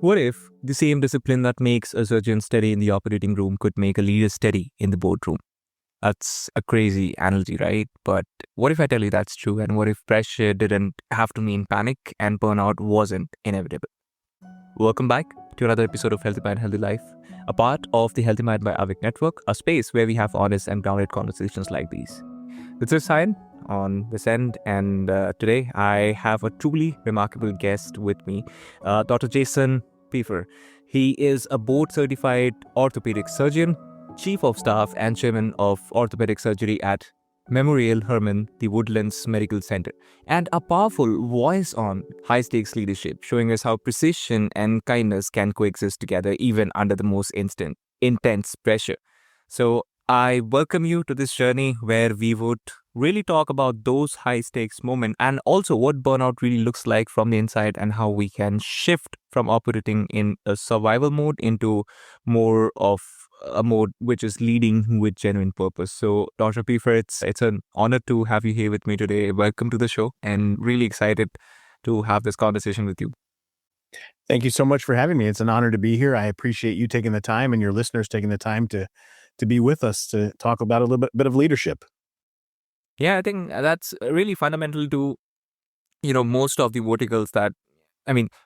What if the same discipline that makes a surgeon steady in the operating room could make a leader steady in the boardroom? That's a crazy analogy, right? But what if I tell you that's true? And what if pressure didn't have to mean panic and burnout wasn't inevitable? Welcome back to another episode of Healthy Mind, Healthy Life, a part of the Healthy Mind by Avik network, a space where we have honest and grounded conversations like these. This is Sayan on this end, and today I have a truly remarkable guest with me, Dr. Jason Piefer. He is a board-certified orthopedic surgeon, chief of staff and chairman of orthopedic surgery at Memorial Hermann, the Woodlands Medical Center, and a powerful voice on high-stakes leadership, showing us how precision and kindness can coexist together even under the most intense pressure. So I welcome you to this journey where we would really talk about those high stakes moments and also what burnout really looks like from the inside and how we can shift from operating in a survival mode into more of a mode which is leading with genuine purpose. So, Dr. Piefer, it's an honor to have you here with me today. Welcome to the show and really excited to have this conversation with you. Thank you so much for having me. It's an honor to be here. I appreciate you taking the time and your listeners taking the time to be with us to talk about a little bit of leadership. Yeah, I think that's really fundamental to, most of the verticals that,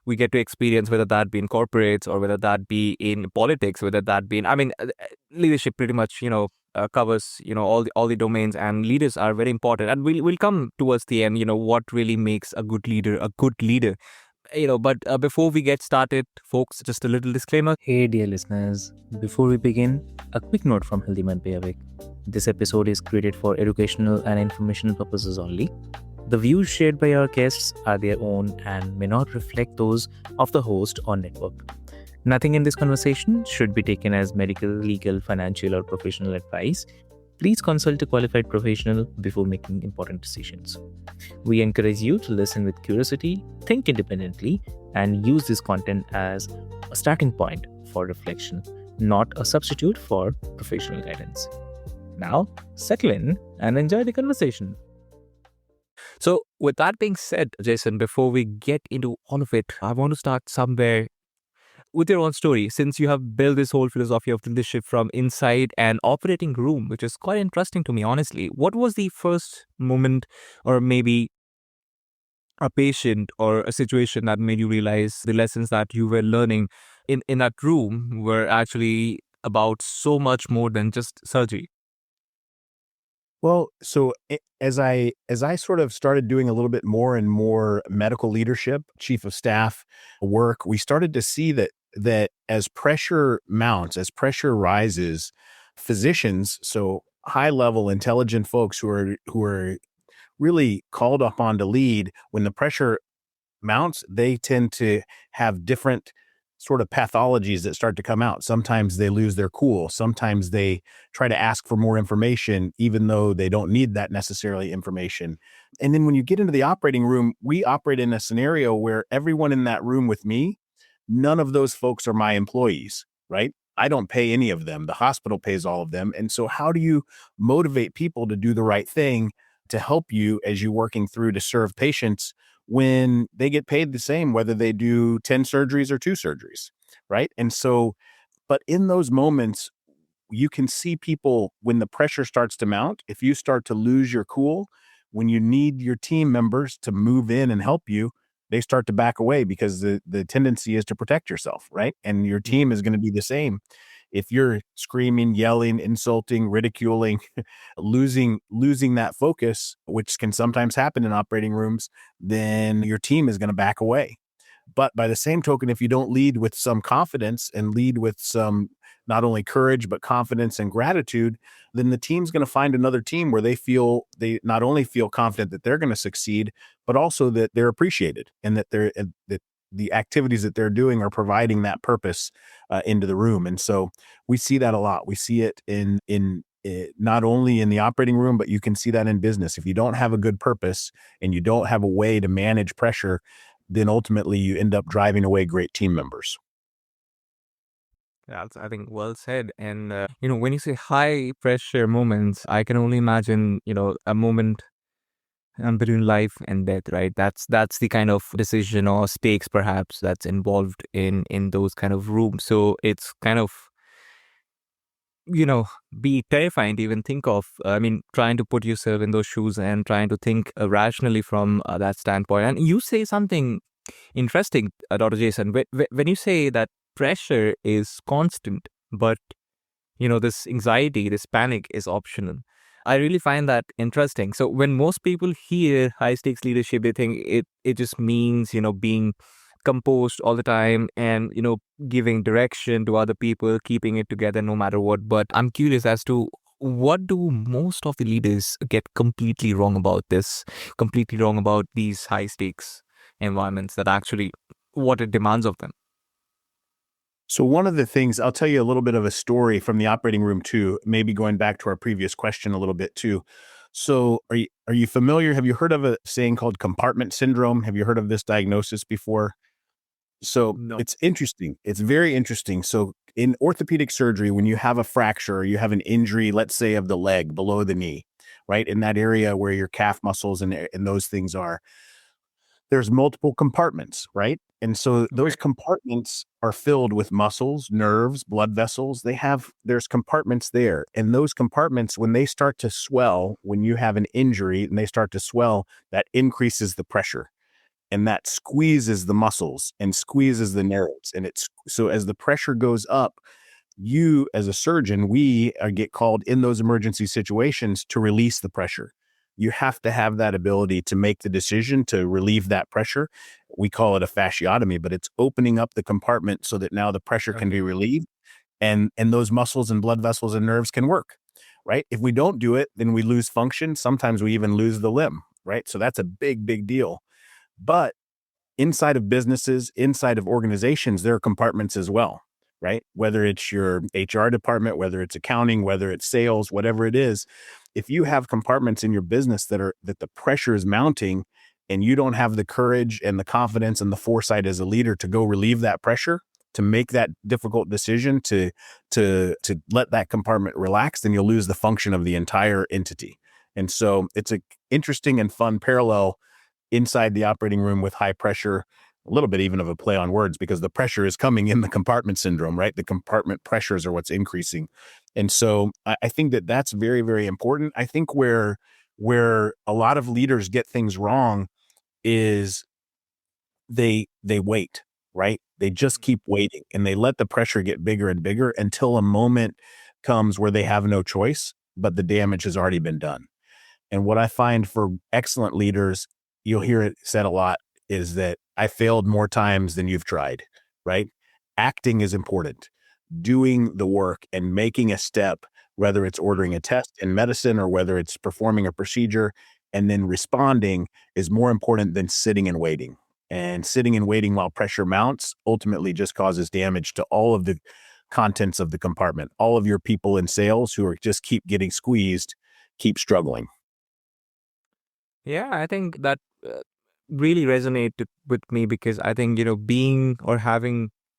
we get to experience, whether that be in corporates or whether that be in politics, whether that be in, leadership pretty much, covers, all the domains, and leaders are very important. And we'll come towards the end, what really makes a good leader a good leader. But before we get started, folks, just a little disclaimer. Hey dear listeners, before we begin, a quick note from Healthy Mind by Avik. This episode is created for educational and informational purposes only. The views shared by our guests are their own and may not reflect those of the host or network. Nothing in this conversation should be taken as medical, legal, financial, or professional advice. Please consult a qualified professional before making important decisions. We encourage you to listen with curiosity, think independently, and use this content as a starting point for reflection, not a substitute for professional guidance. Now, settle in and enjoy the conversation. So, with that being said, Jason, before we get into all of it, I want to start somewhere with your own story, since you have built this whole philosophy of leadership from inside an operating room, which is quite interesting to me, honestly. What was the first moment, or maybe a patient or a situation, that made you realize the lessons that you were learning in that room were actually about so much more than just surgery? Well, so as I sort of started doing a little bit more and more medical leadership, chief of staff work, we started to see that as pressure mounts, as pressure rises, physicians, so high level intelligent folks who are really called upon to lead, when the pressure mounts, they tend to have different sort of pathologies that start to come out. Sometimes they lose their cool. Sometimes they try to ask for more information, even though they don't need that necessarily information. And then when you get into the operating room, we operate in a scenario where everyone in that room with me, none of those folks are my employees, right? I don't pay any of them. The hospital pays all of them. And so how do you motivate people to do the right thing to help you as you're working through to serve patients when they get paid the same, whether they do 10 surgeries or 2 surgeries, right? And so, but in those moments, you can see people when the pressure starts to mount, if you start to lose your cool, when you need your team members to move in and help you, they start to back away because the tendency is to protect yourself, right? And your team is going to be the same. If you're screaming, yelling, insulting, ridiculing, losing that focus, which can sometimes happen in operating rooms, then your team is going to back away. But by the same token, if you don't lead with some confidence and lead with some not only courage, but confidence and gratitude, then the team's going to find another team where they not only feel confident that they're going to succeed, but also that they're appreciated and that that the activities that they're doing are providing that purpose into the room. And so we see that a lot. We see it in not only in the operating room, but you can see that in business. If you don't have a good purpose and you don't have a way to manage pressure, then ultimately you end up driving away great team members. That's, I think, well said. And, when you say high pressure moments, I can only imagine, a moment between life and death, right? That's the kind of decision or stakes perhaps that's involved in those kind of rooms. So it's kind of, be terrifying to even think of. I mean, trying to put yourself in those shoes and trying to think rationally from that standpoint. And you say something interesting, Dr. Jason, when you say that pressure is constant, but this anxiety, this panic is optional. I really find that interesting. So when most people hear high stakes leadership, they think it just means, being composed all the time and, giving direction to other people, keeping it together no matter what. But I'm curious as to what do most of the leaders get completely wrong about this, completely wrong about these high stakes environments that actually what it demands of them. So one of the things, I'll tell you a little bit of a story from the operating room too, maybe going back to our previous question a little bit too. So are you familiar? Have you heard of a saying called compartment syndrome? Have you heard of this diagnosis before? So No. it's interesting. It's very interesting. So in orthopedic surgery, when you have a fracture or you have an injury, let's say of the leg below the knee, right? In that area where your calf muscles and those things are, there's multiple compartments, right? And so those compartments are filled with muscles, nerves, blood vessels. There's compartments there. And those compartments, when they start to swell, when you have an injury and they start to swell, that increases the pressure and that squeezes the muscles and squeezes the nerves. And so as the pressure goes up, you as a surgeon, get called in those emergency situations to release the pressure. You have to have that ability to make the decision to relieve that pressure. We call it a fasciotomy, but it's opening up the compartment so that now the pressure can be relieved and those muscles and blood vessels and nerves can work, right? If we don't do it, then we lose function. Sometimes we even lose the limb, right? So that's a big, big deal. But inside of businesses, inside of organizations, there are compartments as well, right? Whether it's your HR department, whether it's accounting, whether it's sales, whatever it is, if you have compartments in your business that the pressure is mounting and you don't have the courage and the confidence and the foresight as a leader to go relieve that pressure, to make that difficult decision to let that compartment relax, then you'll lose the function of the entire entity. And so it's an interesting and fun parallel inside the operating room with high pressure, a little bit even of a play on words because the pressure is coming in the compartment syndrome, right? The compartment pressures are what's increasing. And so I think that that's very, very important. I think where a lot of leaders get things wrong is they wait, right? They just keep waiting and they let the pressure get bigger and bigger until a moment comes where they have no choice, but the damage has already been done. And what I find for excellent leaders, you'll hear it said a lot, is that I failed more times than you've tried, right? Acting is important. Doing the work and making a step, whether it's ordering a test in medicine or whether it's performing a procedure and then responding is more important than sitting and waiting. And sitting and waiting while pressure mounts ultimately just causes damage to all of the contents of the compartment. All of your people in sales who are just keep getting squeezed, keep struggling. Yeah, I think that really resonated with me because I think, being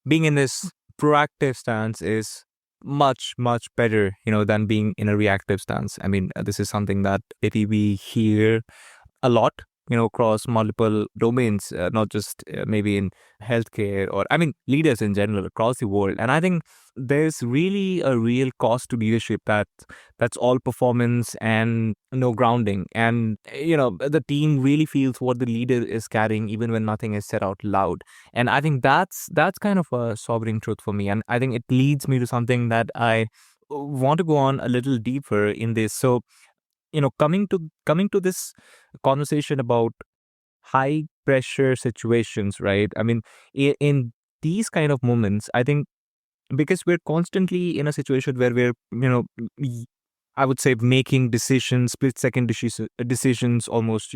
in this proactive stance is much, much better, than being in a reactive stance. I mean, this is something that maybe we hear a lot, across multiple domains, not just maybe in healthcare or, I mean, leaders in general across the world. And I think there's really a real cost to leadership that's all performance and no grounding. And, the team really feels what the leader is carrying, even when nothing is said out loud. And I think that's kind of a sobering truth for me. And I think it leads me to something that I want to go on a little deeper in this. So, coming to this conversation about high pressure situations, right? I mean, in these kind of moments, I think because we're constantly in a situation where we're, I would say making decisions, split second decisions almost,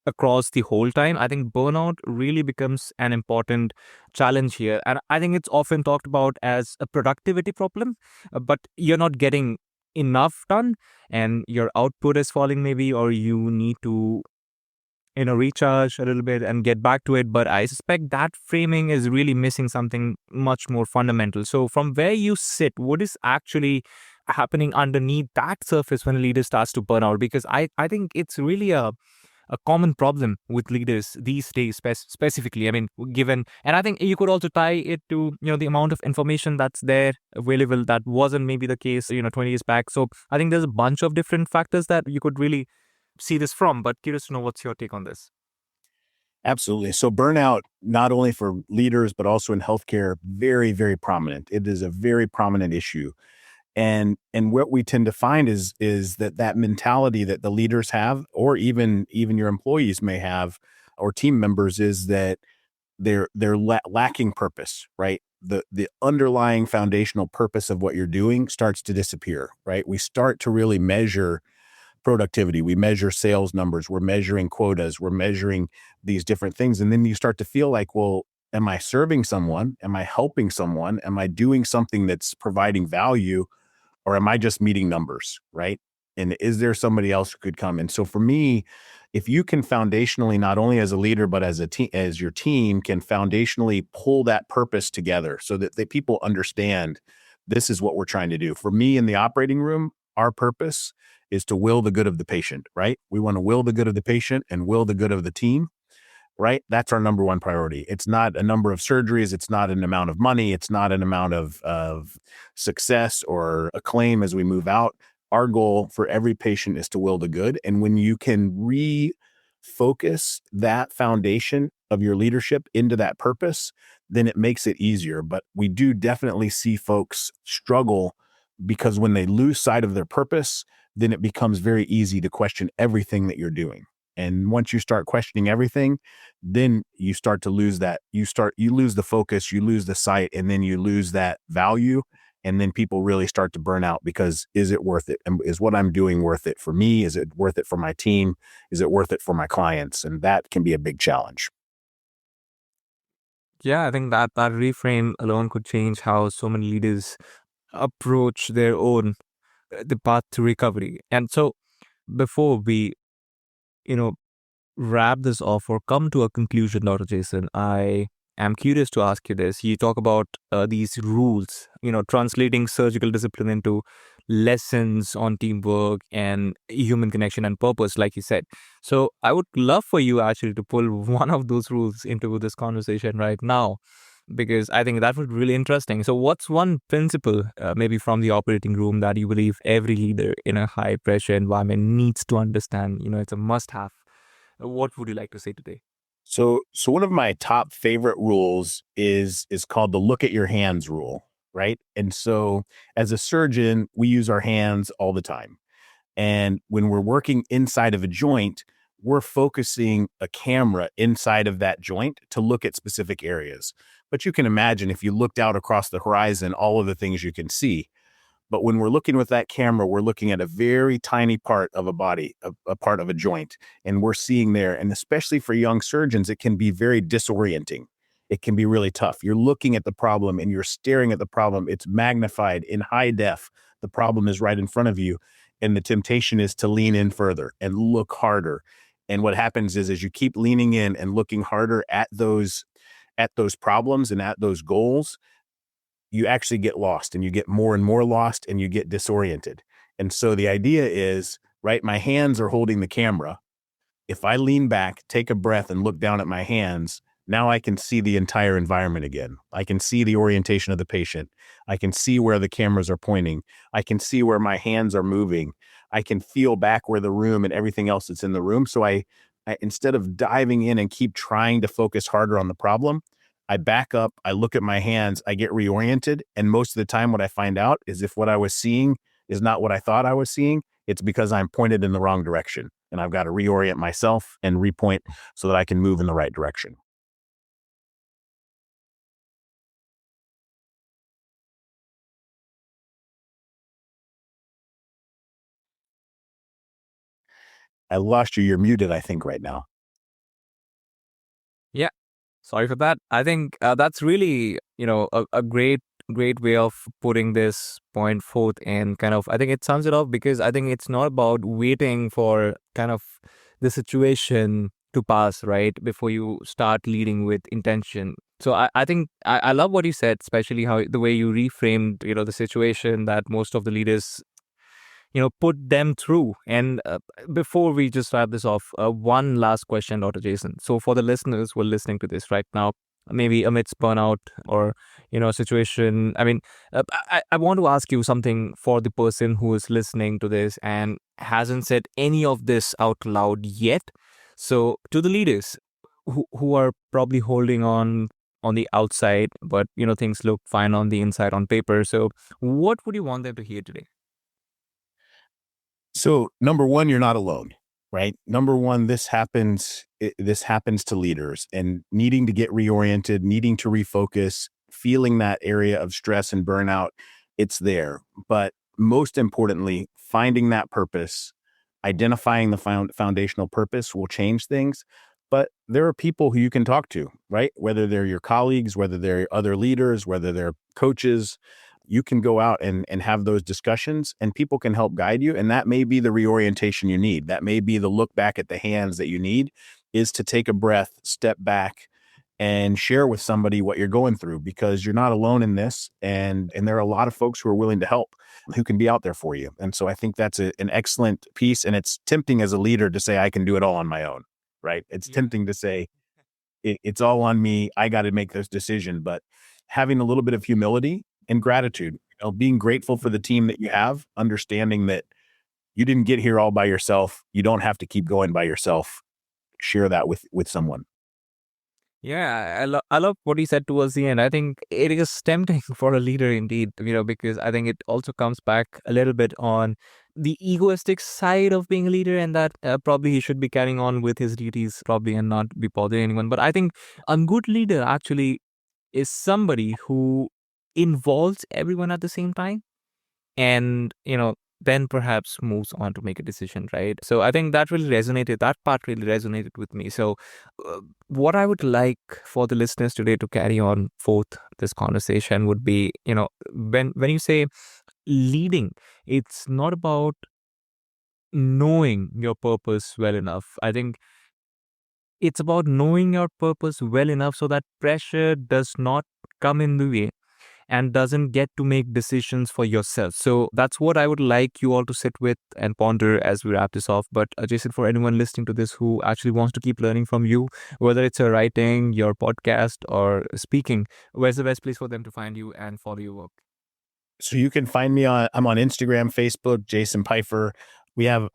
across the whole time, I think burnout really becomes an important challenge here. And I think it's often talked about as a productivity problem, but you're not getting enough done and your output is falling maybe, or you need to, recharge a little bit and get back to it. But I suspect that framing is really missing something much more fundamental. So from where you sit, what is actually happening underneath that surface when a leader starts to burn out? Because I think it's really a a common problem with leaders these days, specifically. I mean, given, and I think you could also tie it to, the amount of information that's there available that wasn't maybe the case, 20 years back. So I think there's a bunch of different factors that you could really see this from, but curious to know what's your take on this. Absolutely. So burnout, not only for leaders, but also in healthcare, very, very prominent. It is a very prominent issue. And what we tend to find is that mentality that the leaders have, or even your employees may have, or team members, is that they're lacking purpose, right? The underlying foundational purpose of what you're doing starts to disappear, right? We start to really measure productivity. We measure sales numbers. We're measuring quotas. We're measuring these different things. And then you start to feel like, well, am I serving someone? Am I helping someone? Am I doing something that's providing value? Or am I just meeting numbers, right? And is there somebody else who could come? And so for me, if you can foundationally, not only as a leader, but as a team, as your team can foundationally pull that purpose together so that people understand this is what we're trying to do. For me in the operating room, our purpose is to will the good of the patient, right? We want to will the good of the patient and will the good of the team, right? That's our number one priority. It's not a number of surgeries. It's not an amount of money. It's not an amount of success or acclaim as we move out. Our goal for every patient is to will the good. And when you can refocus that foundation of your leadership into that purpose, then it makes it easier. But we do definitely see folks struggle because when they lose sight of their purpose, then it becomes very easy to question everything that you're doing. And once you start questioning everything, then you start to lose that. You lose the focus, you lose the sight, and then you lose that value. And then people really start to burn out because is it worth it? And is what I'm doing worth it for me? Is it worth it for my team? Is it worth it for my clients? And that can be a big challenge. Yeah, I think that reframe alone could change how so many leaders approach their own the path to recovery. And so before we, you know, wrap this off or come to a conclusion, Dr. Jason, I am curious to ask you this. You talk about these rules, translating surgical discipline into lessons on teamwork and human connection and purpose, like you said. So I would love for you actually to pull one of those rules into this conversation right now, because I think that would be really interesting. So what's one principle, maybe from the operating room, that you believe every leader in a high pressure environment needs to understand? It's a must have. What would you like to say today? So one of my top favorite rules is called the look at your hands rule, right? And so as a surgeon, we use our hands all the time. And when we're working inside of a joint, we're focusing a camera inside of that joint to look at specific areas. But you can imagine if you looked out across the horizon, all of the things you can see. But when we're looking with that camera, we're looking at a very tiny part of a body, a part of a joint, and we're seeing there. And especially for young surgeons, it can be very disorienting. It can be really tough. You're looking at the problem and you're staring at the problem. It's magnified in high def. The problem is right in front of you. And the temptation is to lean in further and look harder. And what happens is, as you keep leaning in and looking harder at those problems and at those goals, you actually get lost and you get more and more lost and you get disoriented. And so the idea is, right, my hands are holding the camera. If I lean back, take a breath and look down at my hands, now I can see the entire environment again. I can see the orientation of the patient. I can see where the cameras are pointing. I can see where my hands are moving. I can feel back where the room and everything else that's in the room. So I instead of diving in and keep trying to focus harder on the problem, I back up, I look at my hands, I get reoriented. And most of the time what I find out is if what I was seeing is not what I thought I was seeing, it's because I'm pointed in the wrong direction. And I've got to reorient myself and repoint so that I can move in the right direction. I lost you. You're muted, I think, right now. Yeah, sorry for that. I think that's really, a great way of putting this point forth, and kind of, I think it sums it up, because I think it's not about waiting for kind of the situation to pass, right, before you start leading with intention. So I think I love what you said, especially how the way you reframed, the situation that most of the leaders put them through. And before we just wrap this off, one last question, Dr. Jason. So for the listeners who are listening to this right now, maybe amidst burnout or situation, I mean, I want to ask you something for the person who is listening to this and hasn't said any of this out loud yet. So to the leaders who are probably holding on the outside, but things look fine on the inside on paper. So what would you want them to hear today? So number one, you're not alone, right? Number one, this happens to leaders, and needing to get reoriented, needing to refocus, feeling that area of stress and burnout, it's there. But most importantly, finding that purpose, identifying the foundational purpose will change things. But there are people who you can talk to, right? Whether they're your colleagues, whether they're other leaders, whether they're coaches, you can go out and have those discussions, and people can help guide you. And that may be the reorientation you need. That may be the look back at the hands that you need, is to take a breath, step back, and share with somebody what you're going through, because you're not alone in this. And there are a lot of folks who are willing to help, who can be out there for you. And so I think that's an excellent piece. And it's tempting as a leader to say, I can do it all on my own, right? It's tempting to say, it's all on me. I got to make this decision. But having a little bit of humility and gratitude, being grateful for the team that you have, understanding that you didn't get here all by yourself. You don't have to keep going by yourself. Share that with someone. Yeah, I love what he said towards the end. I think it is tempting for a leader indeed, because I think it also comes back a little bit on the egoistic side of being a leader, and that probably he should be carrying on with his duties probably and not be bothering anyone. But I think a good leader actually is somebody who involves everyone at the same time, and then perhaps moves on to make a decision, right? So I think that part really resonated with me. So what I would like for the listeners today to carry on forth this conversation would be, when you say leading, it's not about knowing your purpose well enough. I think it's about knowing your purpose well enough so that pressure does not come in the way and doesn't get to make decisions for yourself. So that's what I would like you all to sit with and ponder as we wrap this off. But Jason, for anyone listening to this who actually wants to keep learning from you, whether it's your writing, your podcast, or speaking, where's the best place for them to find you and follow your work? So you can find me I'm on Instagram, Facebook, Jason Piefer.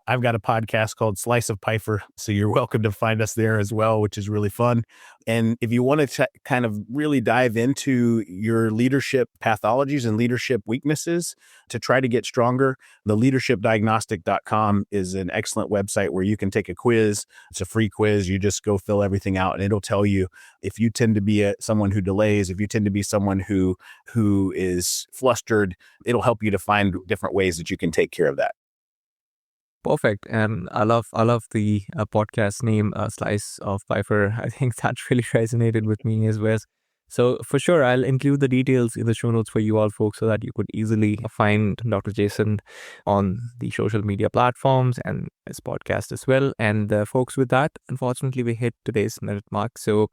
I've got a podcast called Slice of Piefer, so you're welcome to find us there as well, which is really fun. And if you want to kind of really dive into your leadership pathologies and leadership weaknesses to try to get stronger, the leadershipdiagnostic.com is an excellent website where you can take a quiz. It's a free quiz. You just go fill everything out, and it'll tell you if you tend to be someone who delays, if you tend to be someone who is flustered. It'll help you to find different ways that you can take care of that. Perfect. And I love the podcast name, Slice of Piefer. I think that really resonated with me as well. So for sure, I'll include the details in the show notes for you all folks so that you could easily find Dr. Jason on the social media platforms and his podcast as well. And folks, with that, unfortunately, we hit today's minute mark. So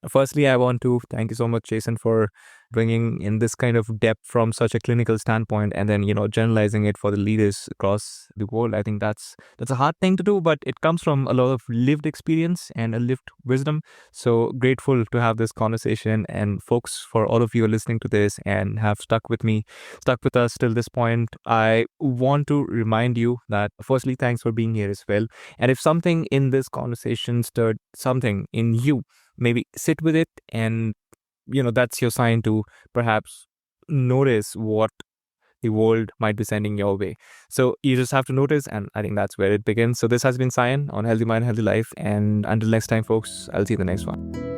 firstly, I want to thank you so much, Jason, for bringing in this kind of depth from such a clinical standpoint, and then generalizing it for the leaders across the world. I think that's a hard thing to do, but it comes from a lot of lived experience and a lived wisdom. So grateful to have this conversation, and folks, for all of you listening to this and have stuck with us till this point, I want to remind you that firstly, thanks for being here as well. And if something in this conversation stirred something in you, maybe sit with it, and that's your sign to perhaps notice what the world might be sending your way. So you just have to notice, and I think that's where it begins. So this has been Cyan on Healthy Mind, Healthy Life, and until next time, folks, I'll see you in the next one.